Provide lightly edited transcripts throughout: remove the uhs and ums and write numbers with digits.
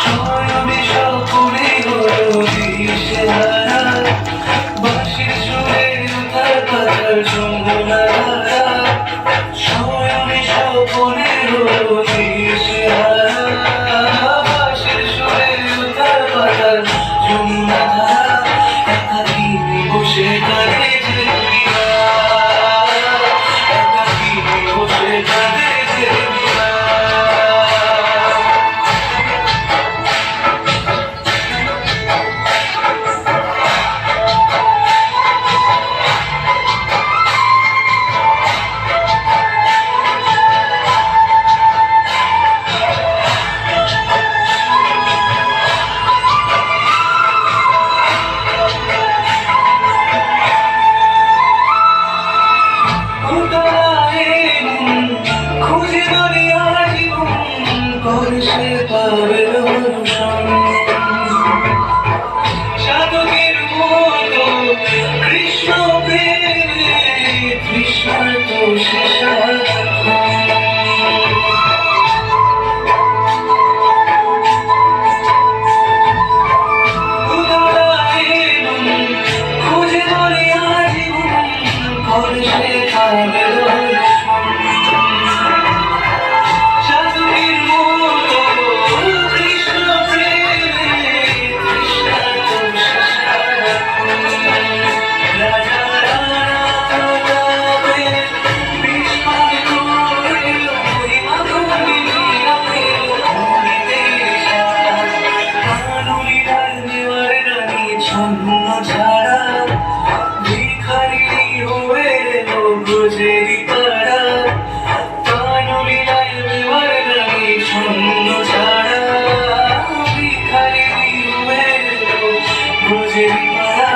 শয়নে স্বপনে হলো দিশেহারা, বাঁশির সুরে উথাল পাথাল যমুনাধারা। শয়নে স্বপনে হলো দিশেহারা, বাঁশির সুরে উথাল পাথাল যমুনাধারা। একাকী বসে কাঁদে যে মিয়া, একাকী বসে কাঁদে যে মিয়া। সাধকের মতো কৃষ্ণ প্রেমে তৃষ্ণার্ত সে সারাক্ষণ। খুঁজে ধরে আজীবন করে সে পাবে ছাড়া ভিখারি হয়ে এলো ব্রজেরই পাড়া। কানুলীলায় মেওয়ার রানী ছন্ন ছাড়া ভিখারি হয়ে এলো ব্রজেরই পাড়া।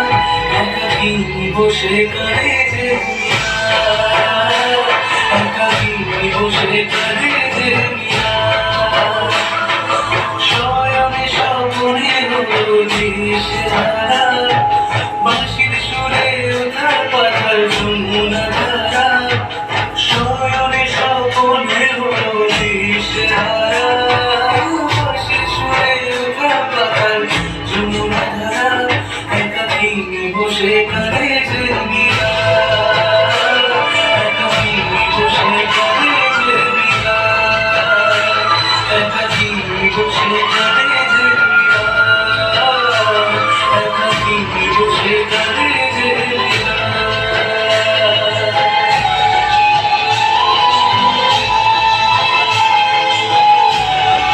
একাকী বসে কাঁদে যে মিয়া, একাকী বসে কাঁদে যে মিয়া। শয়নে স্বপনে হলো দিশেহারা, বাঁশির সুরে উথাল পাথাল যমুনাধারা। শয়নে স্বপনে হলো দিশেহারা, বাঁশির সুরে উথাল পাথাল যমুনাধারা। একাকী বসে কাঁদে যে মিয়া, একাকী বসে কাঁদে যে মিয়া, একাকী বসে কাঁদে যে মিয়া, একাকী বসে কাঁদে।